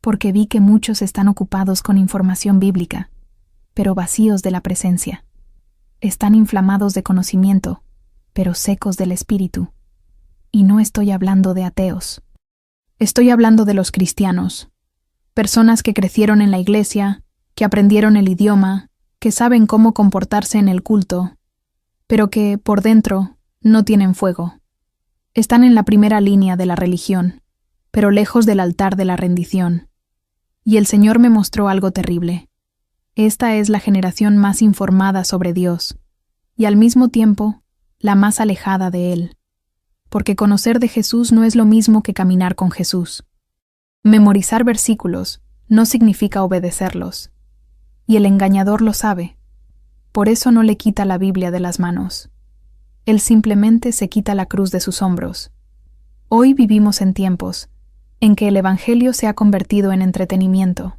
porque vi que muchos están ocupados con información bíblica, pero vacíos de la presencia. Están inflamados de conocimiento, pero secos del espíritu. Y no estoy hablando de ateos. Estoy hablando de los cristianos, personas que crecieron en la iglesia, que aprendieron el idioma, que saben cómo comportarse en el culto, pero que, por dentro, no tienen fuego. Están en la primera línea de la religión, pero lejos del altar de la rendición. Y el Señor me mostró algo terrible. Esta es la generación más informada sobre Dios, y al mismo tiempo, la más alejada de Él. Porque conocer de Jesús no es lo mismo que caminar con Jesús. Memorizar versículos no significa obedecerlos, y el engañador lo sabe. Por eso no le quita la Biblia de las manos. Él simplemente se quita la cruz de sus hombros. Hoy vivimos en tiempos en que el Evangelio se ha convertido en entretenimiento.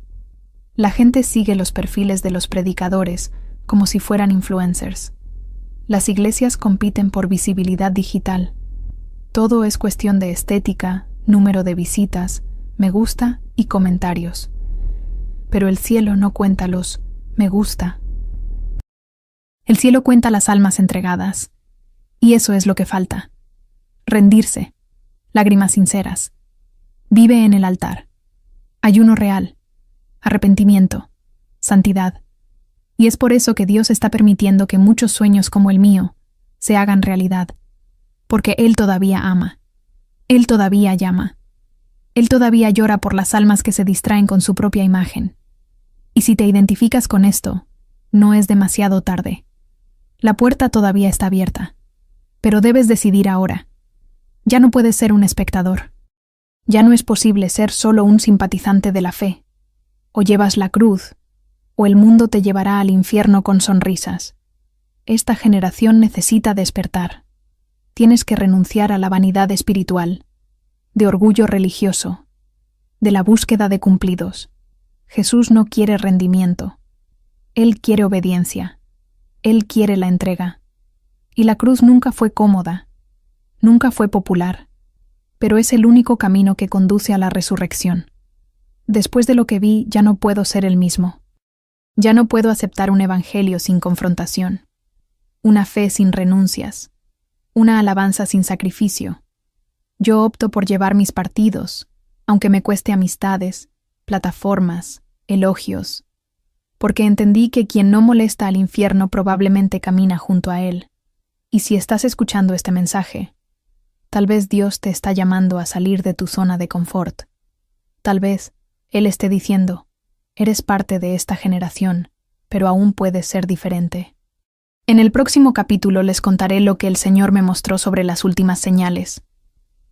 La gente sigue los perfiles de los predicadores como si fueran influencers. Las iglesias compiten por visibilidad digital. Todo es cuestión de estética, número de visitas, me gusta y comentarios. Pero el cielo no cuenta los me gusta. El cielo cuenta las almas entregadas. Y eso es lo que falta. Rendirse. Lágrimas sinceras. Vive en el altar. Ayuno real. Arrepentimiento. Santidad. Y es por eso que Dios está permitiendo que muchos sueños como el mío se hagan realidad. Porque Él todavía ama. Él todavía llama. Él todavía llora por las almas que se distraen con su propia imagen. Y si te identificas con esto, no es demasiado tarde. La puerta todavía está abierta. Pero debes decidir ahora. Ya no puedes ser un espectador. Ya no es posible ser solo un simpatizante de la fe. O llevas la cruz, o el mundo te llevará al infierno con sonrisas. Esta generación necesita despertar. tienes que renunciar a la vanidad espiritual, de orgullo religioso, de la búsqueda de cumplidos. Jesús no quiere rendimiento. Él quiere obediencia. Él quiere la entrega. Y la cruz nunca fue cómoda, nunca fue popular, pero es el único camino que conduce a la resurrección. Después de lo que vi, ya no puedo ser el mismo. Ya no puedo aceptar un evangelio sin confrontación, una fe sin renuncias, una alabanza sin sacrificio. Yo opto por llevar mis partidos, aunque me cueste amistades, plataformas, elogios, porque entendí que quien no molesta al infierno probablemente camina junto a él. Y si estás escuchando este mensaje, tal vez Dios te está llamando a salir de tu zona de confort. Tal vez Él esté diciendo, eres parte de esta generación, pero aún puedes ser diferente. En el próximo capítulo les contaré lo que el Señor me mostró sobre las últimas señales,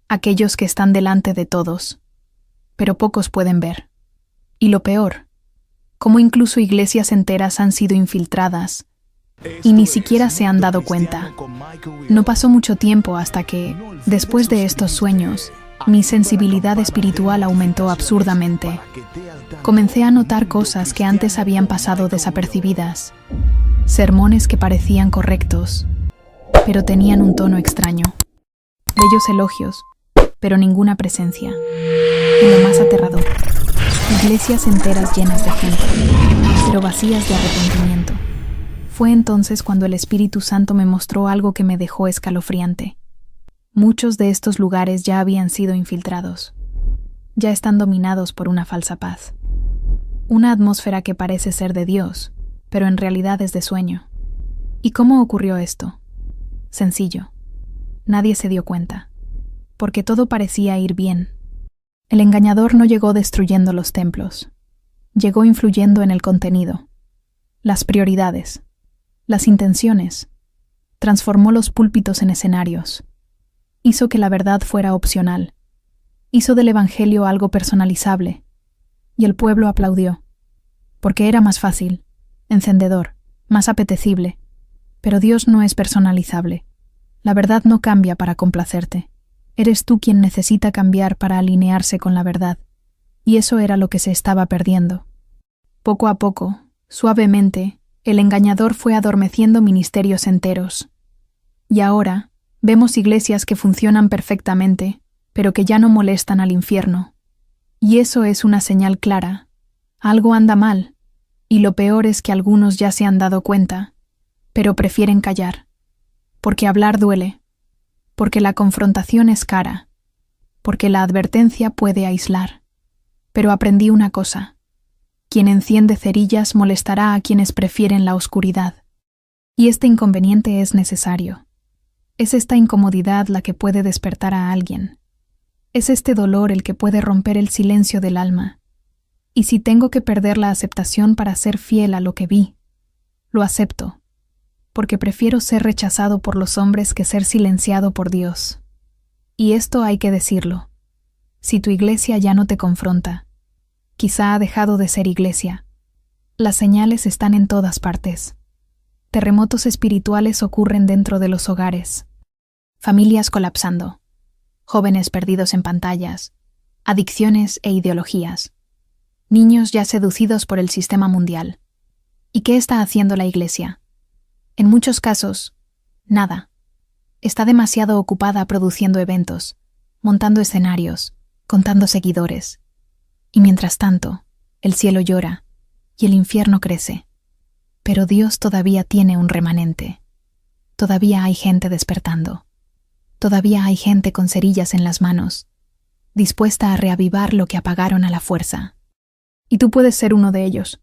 aquellos que están delante de todos, pero pocos pueden ver. Y lo peor, cómo incluso iglesias enteras han sido infiltradas, y ni siquiera se han dado cuenta. No pasó mucho tiempo hasta que, después de estos sueños, mi sensibilidad espiritual aumentó absurdamente. Comencé a notar cosas que antes habían pasado desapercibidas, sermones que parecían correctos, pero tenían un tono extraño, bellos elogios, pero ninguna presencia. Y lo más aterrador, iglesias enteras llenas de gente, pero vacías de arrepentimiento. Fue entonces cuando el Espíritu Santo me mostró algo que me dejó escalofriante. Muchos de estos lugares ya habían sido infiltrados. Ya están dominados por una falsa paz. Una atmósfera que parece ser de Dios, pero en realidad es de sueño. ¿Y cómo ocurrió esto? Sencillo. Nadie se dio cuenta, porque todo parecía ir bien. El engañador no llegó destruyendo los templos. Llegó influyendo en el contenido, las prioridades, las intenciones. Transformó los púlpitos en escenarios. Hizo que la verdad fuera opcional. Hizo del evangelio algo personalizable. Y el pueblo aplaudió. Porque era más fácil, encendedor, más apetecible. Pero Dios no es personalizable. La verdad no cambia para complacerte. Eres tú quien necesita cambiar para alinearse con la verdad. Y eso era lo que se estaba perdiendo. Poco a poco, suavemente, el engañador fue adormeciendo ministerios enteros. Y ahora, vemos iglesias que funcionan perfectamente, pero que ya no molestan al infierno. Y eso es una señal clara. Algo anda mal. Y lo peor es que algunos ya se han dado cuenta, pero prefieren callar. Porque hablar duele. Porque la confrontación es cara. Porque la advertencia puede aislar. Pero aprendí una cosa. Quien enciende cerillas molestará a quienes prefieren la oscuridad. Y este inconveniente es necesario. Es esta incomodidad la que puede despertar a alguien. Es este dolor el que puede romper el silencio del alma. Y si tengo que perder la aceptación para ser fiel a lo que vi, lo acepto, porque prefiero ser rechazado por los hombres que ser silenciado por Dios. Y esto hay que decirlo. Si tu iglesia ya no te confronta, quizá ha dejado de ser iglesia. Las señales están en todas partes. Terremotos espirituales ocurren dentro de los hogares. Familias colapsando. Jóvenes perdidos en pantallas. Adicciones e ideologías. Niños ya seducidos por el sistema mundial. ¿Y qué está haciendo la iglesia? En muchos casos, nada. Está demasiado ocupada produciendo eventos, montando escenarios, contando seguidores. Y mientras tanto, el cielo llora y el infierno crece. Pero Dios todavía tiene un remanente. Todavía hay gente despertando. Todavía hay gente con cerillas en las manos, dispuesta a reavivar lo que apagaron a la fuerza. Y tú puedes ser uno de ellos.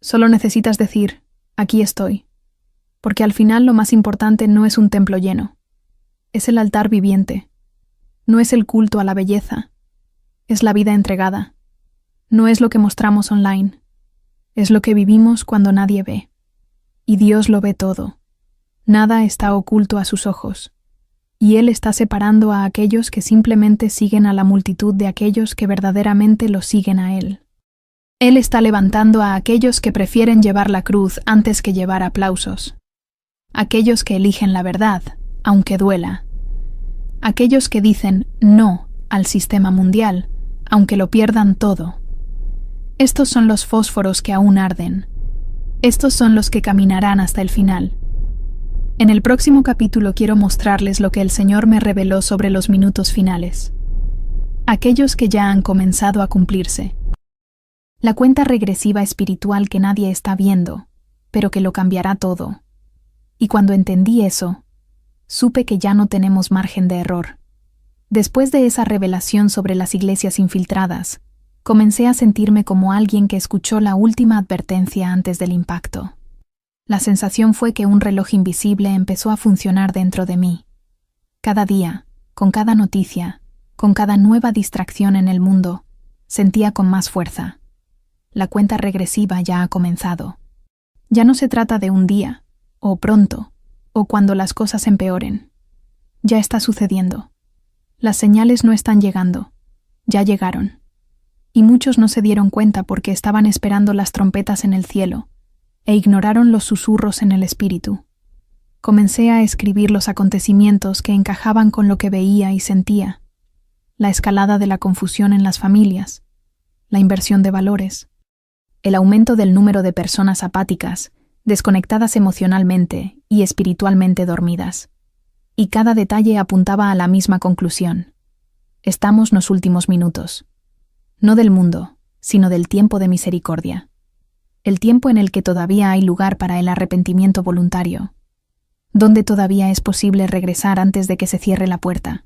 Solo necesitas decir, aquí estoy. Porque al final lo más importante no es un templo lleno. Es el altar viviente. No es el culto a la belleza. Es la vida entregada. No es lo que mostramos online. Es lo que vivimos cuando nadie ve. Y Dios lo ve todo. Nada está oculto a sus ojos. Y Él está separando a aquellos que simplemente siguen a la multitud de aquellos que verdaderamente lo siguen a Él. Él está levantando a aquellos que prefieren llevar la cruz antes que llevar aplausos. Aquellos que eligen la verdad, aunque duela, aquellos que dicen no al sistema mundial, aunque lo pierdan todo. Estos son los fósforos que aún arden. Estos son los que caminarán hasta el final. En el próximo capítulo quiero mostrarles lo que el Señor me reveló sobre los minutos finales. Aquellos que ya han comenzado a cumplirse. La cuenta regresiva espiritual que nadie está viendo, pero que lo cambiará todo. Y cuando entendí eso, supe que ya no tenemos margen de error. Después de esa revelación sobre las iglesias infiltradas, comencé a sentirme como alguien que escuchó la última advertencia antes del impacto. La sensación fue que un reloj invisible empezó a funcionar dentro de mí. Cada día, con cada noticia, con cada nueva distracción en el mundo, sentía con más fuerza. La cuenta regresiva ya ha comenzado. Ya no se trata de un día, o pronto, o cuando las cosas empeoren. Ya está sucediendo. Las señales no están llegando. Ya llegaron. Y muchos no se dieron cuenta porque estaban esperando las trompetas en el cielo, e ignoraron los susurros en el espíritu. Comencé a escribir los acontecimientos que encajaban con lo que veía y sentía. La escalada de la confusión en las familias, la inversión de valores, el aumento del número de personas apáticas, desconectadas emocionalmente y espiritualmente dormidas. Y cada detalle apuntaba a la misma conclusión. Estamos en los últimos minutos. No del mundo, sino del tiempo de misericordia. El tiempo en el que todavía hay lugar para el arrepentimiento voluntario. Donde todavía es posible regresar antes de que se cierre la puerta.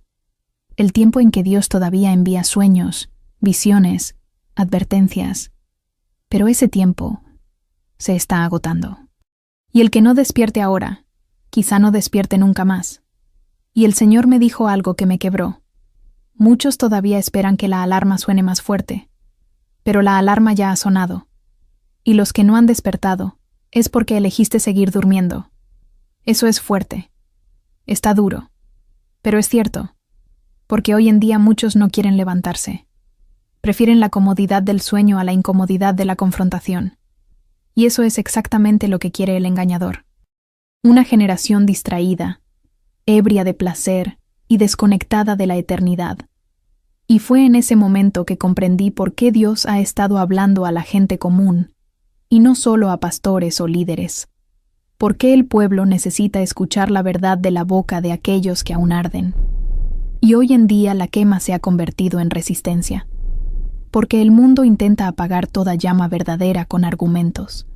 El tiempo en que Dios todavía envía sueños, visiones, advertencias. Pero ese tiempo se está agotando. Y el que no despierte ahora, quizá no despierte nunca más. Y el Señor me dijo algo que me quebró. Muchos todavía esperan que la alarma suene más fuerte, pero la alarma ya ha sonado. Y los que no han despertado, es porque elegiste seguir durmiendo. Eso es fuerte. Está duro. Pero es cierto, porque hoy en día muchos no quieren levantarse. Prefieren la comodidad del sueño a la incomodidad de la confrontación. Y eso es exactamente lo que quiere el engañador. Una generación distraída, ebria de placer y desconectada de la eternidad. Y fue en ese momento que comprendí por qué Dios ha estado hablando a la gente común, y no solo a pastores o líderes. Por qué el pueblo necesita escuchar la verdad de la boca de aquellos que aún arden. Y hoy en día la quema se ha convertido en resistencia. Porque el mundo intenta apagar toda llama verdadera con argumentos.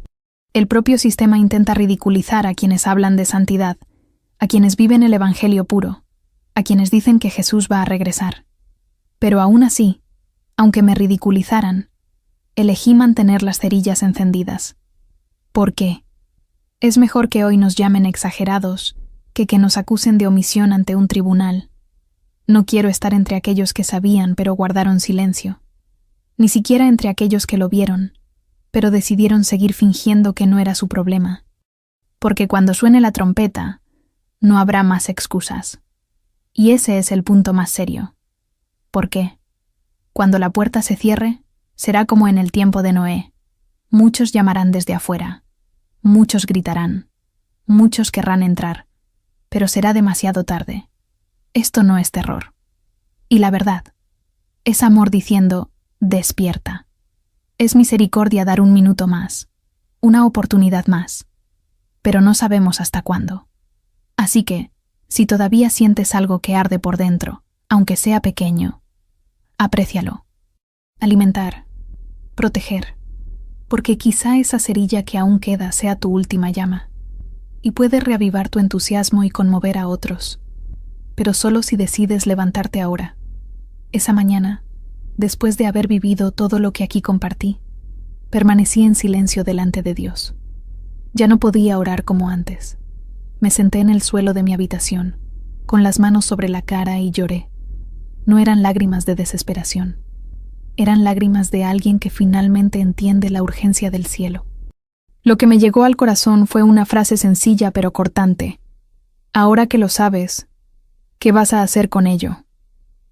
El propio sistema intenta ridiculizar a quienes hablan de santidad, a quienes viven el evangelio puro, a quienes dicen que Jesús va a regresar. Pero aún así, aunque me ridiculizaran, elegí mantener las cerillas encendidas. ¿Por qué? Es mejor que hoy nos llamen exagerados que nos acusen de omisión ante un tribunal. No quiero estar entre aquellos que sabían pero guardaron silencio. Ni siquiera entre aquellos que lo vieron, pero decidieron seguir fingiendo que no era su problema. Porque cuando suene la trompeta, no habrá más excusas. Y ese es el punto más serio. ¿Por qué? Cuando la puerta se cierre, será como en el tiempo de Noé. Muchos llamarán desde afuera. Muchos gritarán. Muchos querrán entrar. Pero será demasiado tarde. Esto no es terror. Y la verdad, es amor diciendo, despierta. Es misericordia dar un minuto más, una oportunidad más. Pero no sabemos hasta cuándo. Así que, si todavía sientes algo que arde por dentro, aunque sea pequeño, aprécialo. Alimentar, proteger, porque quizá esa cerilla que aún queda sea tu última llama, y puede reavivar tu entusiasmo y conmover a otros, pero solo si decides levantarte ahora. Esa mañana, después de haber vivido todo lo que aquí compartí, permanecí en silencio delante de Dios. Ya no podía orar como antes. Me senté en el suelo de mi habitación, con las manos sobre la cara y lloré. No eran lágrimas de desesperación. Eran lágrimas de alguien que finalmente entiende la urgencia del cielo. Lo que me llegó al corazón fue una frase sencilla pero cortante. Ahora que lo sabes, ¿qué vas a hacer con ello?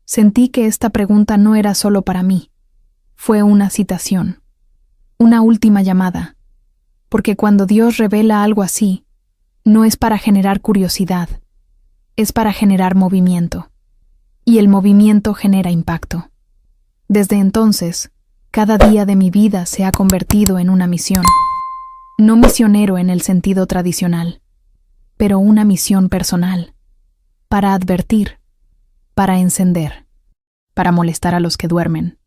Sentí que esta pregunta no era solo para mí. Fue una citación. Una última llamada. Porque cuando Dios revela algo así, no es para generar curiosidad, es para generar movimiento. Y el movimiento genera impacto. Desde entonces, cada día de mi vida se ha convertido en una misión. No misionero en el sentido tradicional, pero una misión personal. Para advertir, para encender, para molestar a los que duermen.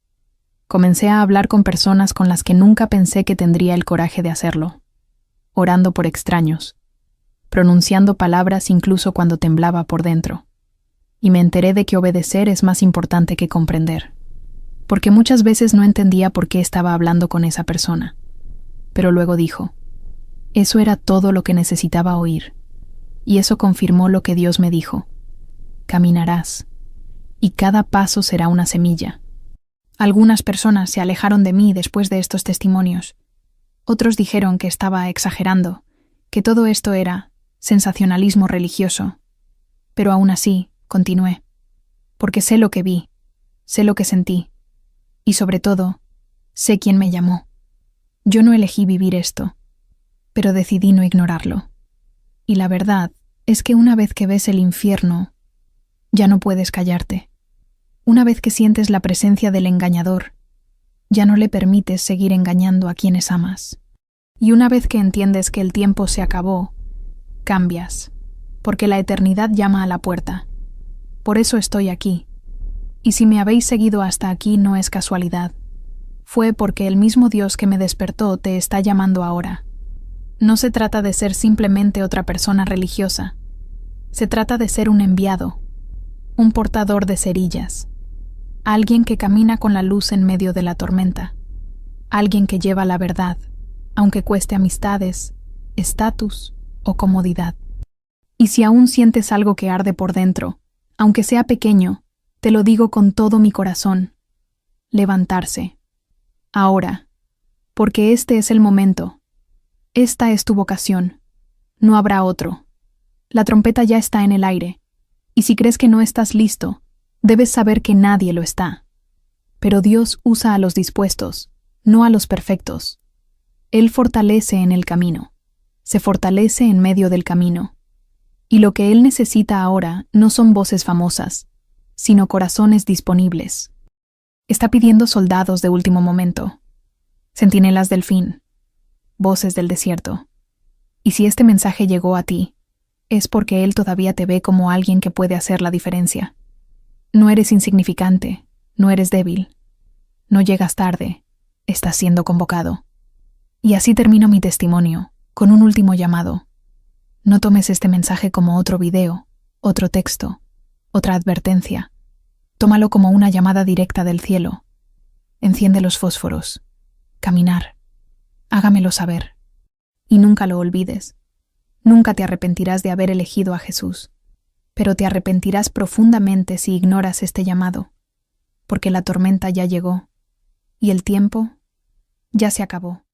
Comencé a hablar con personas con las que nunca pensé que tendría el coraje de hacerlo, orando por extraños, pronunciando palabras incluso cuando temblaba por dentro. Y me enteré de que obedecer es más importante que comprender, porque muchas veces no entendía por qué estaba hablando con esa persona. Pero luego dijo, eso era todo lo que necesitaba oír, y eso confirmó lo que Dios me dijo. Caminarás, y cada paso será una semilla. Algunas personas se alejaron de mí después de estos testimonios. Otros dijeron que estaba exagerando, que todo esto era sensacionalismo religioso. Pero aún así, continué, porque sé lo que vi, sé lo que sentí, y sobre todo, sé quién me llamó. Yo no elegí vivir esto, pero decidí no ignorarlo. Y la verdad es que una vez que ves el infierno, ya no puedes callarte. Una vez que sientes la presencia del engañador, ya no le permites seguir engañando a quienes amas. Y una vez que entiendes que el tiempo se acabó, cambias, porque la eternidad llama a la puerta. Por eso estoy aquí. Y si me habéis seguido hasta aquí no es casualidad. Fue porque el mismo Dios que me despertó te está llamando ahora. No se trata de ser simplemente otra persona religiosa. Se trata de ser un enviado, un portador de cerillas, alguien que camina con la luz en medio de la tormenta, alguien que lleva la verdad, aunque cueste amistades, estatus o comodidad. Y si aún sientes algo que arde por dentro, aunque sea pequeño, te lo digo con todo mi corazón, levantarse. Ahora, porque este es el momento. Esta es tu vocación. No habrá otro. La trompeta ya está en el aire, y si crees que no estás listo, debes saber que nadie lo está. Pero Dios usa a los dispuestos, no a los perfectos. Él fortalece en el camino, se fortalece en medio del camino. Y lo que Él necesita ahora no son voces famosas, sino corazones disponibles. Está pidiendo soldados de último momento, centinelas del fin, voces del desierto. Y si este mensaje llegó a ti, es porque Él todavía te ve como alguien que puede hacer la diferencia. No eres insignificante, no eres débil. No llegas tarde, estás siendo convocado. Y así termino mi testimonio, con un último llamado. No tomes este mensaje como otro video, otro texto, otra advertencia. Tómalo como una llamada directa del cielo. Enciende los fósforos. Caminar. Hágamelo saber. Y nunca lo olvides. Nunca te arrepentirás de haber elegido a Jesús, pero te arrepentirás profundamente si ignoras este llamado, porque la tormenta ya llegó y el tiempo ya se acabó.